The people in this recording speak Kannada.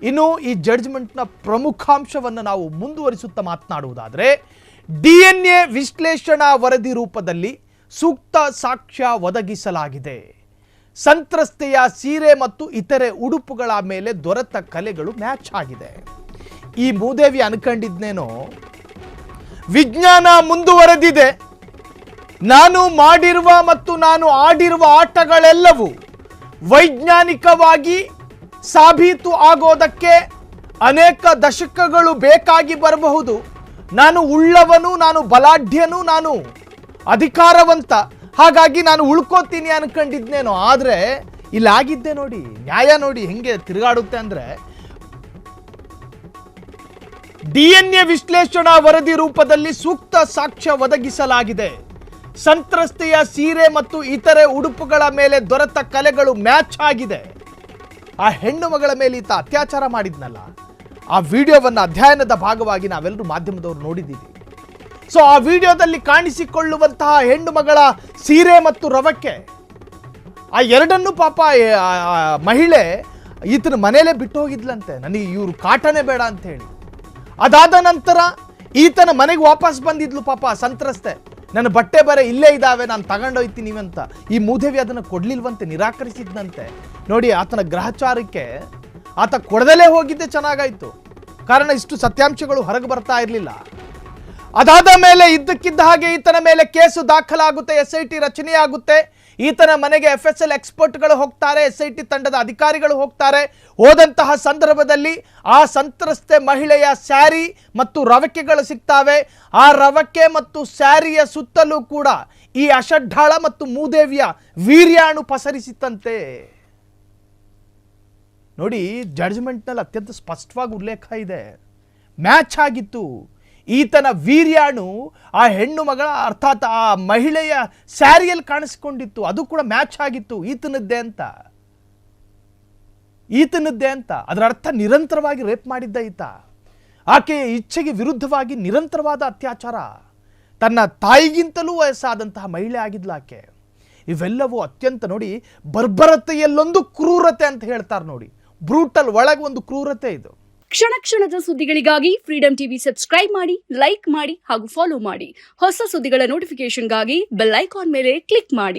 ಇನ್ನು ಈ ಜಡ್ಜ್ಮೆಂಟ್ನ ಪ್ರಮುಖಾಂಶವನ್ನು ನಾವು ಮುಂದುವರಿಸುತ್ತಾ ಮಾತನಾಡುವುದಾದರೆ DNA ವಿಶ್ಲೇಷಣಾ ವರದಿ ರೂಪದಲ್ಲಿ ಸೂಕ್ತ ಸಾಕ್ಷ್ಯ ಒದಗಿಸಲಾಗಿದೆ. ಸಂತ್ರಸ್ತೆಯ ಸೀರೆ ಮತ್ತು ಇತರೆ ಉಡುಪುಗಳ ಮೇಲೆ ದೊರೆತ ಕಲೆಗಳು ಮ್ಯಾಚ್ ಆಗಿದೆ. ಈ ಮೂದೇವಿ ಅನ್ಕೊಂಡಿದ್ನೇನೋ ವಿಜ್ಞಾನ ಮುಂದುವರೆದಿದೆ, ನಾನು ಮಾಡಿರುವ ಮತ್ತು ನಾನು ಆಡಿರುವ ಆಟಗಳೆಲ್ಲವೂ ವೈಜ್ಞಾನಿಕವಾಗಿ ಸಾಬೀತು ಆಗೋದಕ್ಕೆ ಅನೇಕ ದಶಕಗಳು ಬೇಕಾಗಿ ಬರಬಹುದು. ನಾನು ಉಳ್ಳವನು, ನಾನು ಬಲಾಢ್ಯನು, ನಾನು ಅಧಿಕಾರವಂತ, ಹಾಗಾಗಿ ನಾನು ಉಳ್ಕೋತೀನಿ ಅನ್ಕೊಂಡಿದ್ನೇನೋ. ಆದರೆ ಇಲ್ಲಾಗಿದ್ದೆ ನೋಡಿ, ನ್ಯಾಯ ನೋಡಿ ಹೆಂಗೆ ತಿರುಗಾಡುತ್ತೆ ಅಂದರೆ, DNA ವಿಶ್ಲೇಷಣಾ ವರದಿ ರೂಪದಲ್ಲಿ ಸೂಕ್ತ ಸಾಕ್ಷ್ಯ ಒದಗಿಸಲಾಗಿದೆ. ಸಂತ್ರಸ್ತೆಯ ಸೀರೆ ಮತ್ತು ಇತರೆ ಉಡುಪುಗಳ ಮೇಲೆ ದೊರೆತ ಕಲೆಗಳು ಮ್ಯಾಚ್ ಆಗಿದೆ. ಆ ಹೆಣ್ಣು ಮಗಳ ಮೇಲೆ ಈತ ಅತ್ಯಾಚಾರ ಮಾಡಿದ್ನಲ್ಲ, ಆ ವಿಡಿಯೋವನ್ನು ಅಧ್ಯಯನದ ಭಾಗವಾಗಿ ನಾವೆಲ್ಲರೂ ಮಾಧ್ಯಮದವರು ನೋಡಿದ್ದೀವಿ. ಸೊ ಆ ವಿಡಿಯೋದಲ್ಲಿ ಕಾಣಿಸಿಕೊಳ್ಳುವಂತಹ ಹೆಣ್ಣು ಮಗಳ ಸೀರೆ ಮತ್ತು ರವಕ್ಕೆ ಆ ಎರಡನ್ನೂ ಪಾಪ ಮಹಿಳೆ ಈತನ ಮನೆಯಲ್ಲೇ ಬಿಟ್ಟು ಹೋಗಿದ್ಲಂತೆ, ನನಗೆ ಇವರು ಕಾಟನೇ ಬೇಡ ಅಂತ ಹೇಳಿ. ಅದಾದ ನಂತರ ಈತನ ಮನೆಗೆ ವಾಪಸ್ ಬಂದಿದ್ಲು ಪಾಪ ಸಂತ್ರಸ್ತೆ, ನನ್ನ ಬಟ್ಟೆ ಬರೆ ಇಲ್ಲೇ ಇದ್ದಾವೆ, ನಾನು ತಗೊಂಡೋಯ್ತೀನಿ ಅಂತ. ಈ ಮೂದೇವಿ ಅದನ್ನು ಕೊಡ್ಲಿಲ್ವಂತೆ, ನಿರಾಕರಿಸಿದ್ನಂತೆ. ನೋಡಿ, ಆತನ ಗ್ರಹಚಾರಕ್ಕೆ ಆತ ಕೊಡದಲೇ ಹೋಗಿದ್ದೆ ಚೆನ್ನಾಗಾಯ್ತು, ಕಾರಣ ಇಷ್ಟು ಸತ್ಯಾಂಶಗಳು ಹೊರಗೆ ಬರ್ತಾ ಇರಲಿಲ್ಲ. ಅದಾದ ಮೇಲೆ ಇದ್ದಕ್ಕಿದ್ದ ಹಾಗೆ ಈತನ ಮೇಲೆ ಕೇಸು ದಾಖಲಾಗುತ್ತೆ, SIT ರಚನೆಯಾಗುತ್ತೆ. ಈತನ ಮನೆಗೆ FSL ಎಕ್ಸ್ಪರ್ಟ್ಗಳು ಹೋಗ್ತಾರೆ, SIT ತಂಡದ ಅಧಿಕಾರಿಗಳು ಹೋಗ್ತಾರೆ. ಹೋದಂತಹ ಸಂದರ್ಭದಲ್ಲಿ ಆ ಸಂತ್ರಸ್ತೆ ಮಹಿಳೆಯ ಸ್ಯಾರಿ ಮತ್ತು ರವಕೆಗಳು ಸಿಗ್ತಾವೆ. ಆ ರವಕೆ ಮತ್ತು ಸ್ಯಾರಿಯ ಸುತ್ತಲೂ ಕೂಡ ಈ ಅಷಡ್ಢಾಳ ಮತ್ತು ಮೂದೇವಿಯ ವೀರ್ಯಾಣು ಪಸರಿಸಿತ್ತಂತೆ. ನೋಡಿ, ಜಡ್ಜ್ಮೆಂಟ್ನಲ್ಲಿ ಅತ್ಯಂತ ಸ್ಪಷ್ಟವಾಗಿ ಉಲ್ಲೇಖ ಇದೆ, ಮ್ಯಾಚ್ ಆಗಿತ್ತು. ಈತನ ವೀರ್ಯಾಣು ಆ ಹೆಣ್ಣು ಮಗಳ ಅರ್ಥಾತ್ ಆ ಮಹಿಳೆಯ ಸ್ಯಾರಿಯಲ್ಲಿ ಕಾಣಿಸ್ಕೊಂಡಿತ್ತು, ಅದು ಕೂಡ ಮ್ಯಾಚ್ ಆಗಿತ್ತು ಈತನದ್ದೇ ಅಂತ. ಅದರ ಅರ್ಥ ನಿರಂತರವಾಗಿ ರೇಪ್ ಮಾಡಿದ್ದ ಈತ. ಆಕೆಯ ಇಚ್ಛೆಗೆ ವಿರುದ್ಧವಾಗಿ ನಿರಂತರವಾದ ಅತ್ಯಾಚಾರ, ತನ್ನ ತಾಯಿಗಿಂತಲೂ ವಯಸ್ಸಾದಂತಹ ಮಹಿಳೆ ಆಗಿದ್ಲ ಆಕೆ. ಇವೆಲ್ಲವೂ ಅತ್ಯಂತ ನೋಡಿ, ಬರ್ಬರತೆಯಲ್ಲೊಂದು ಕ್ರೂರತೆ ಅಂತ ಹೇಳ್ತಾರೆ ನೋಡಿ, ಬ್ರೂಟಲ್ ಒಳಗೆ ಒಂದು ಕ್ರೂರತೆ ಇದು. ಕ್ಷಣ ಕ್ಷಣದ ಸುದ್ದಿಗಳಿಗಾಗಿ ಫ್ರೀಡಂ ಟಿವಿ ಸಬ್ಸ್ಕ್ರೈಬ್ ಮಾಡಿ, ಲೈಕ್ ಮಾಡಿ ಹಾಗೂ ಫಾಲೋ ಮಾಡಿ. ಹೊಸ ಸುದ್ದಿಗಳ ನೋಟಿಫಿಕೇಶನ್ಗಾಗಿ ಬೆಲ್ ಐಕಾನ್ ಮೇಲೆ ಕ್ಲಿಕ್ ಮಾಡಿ.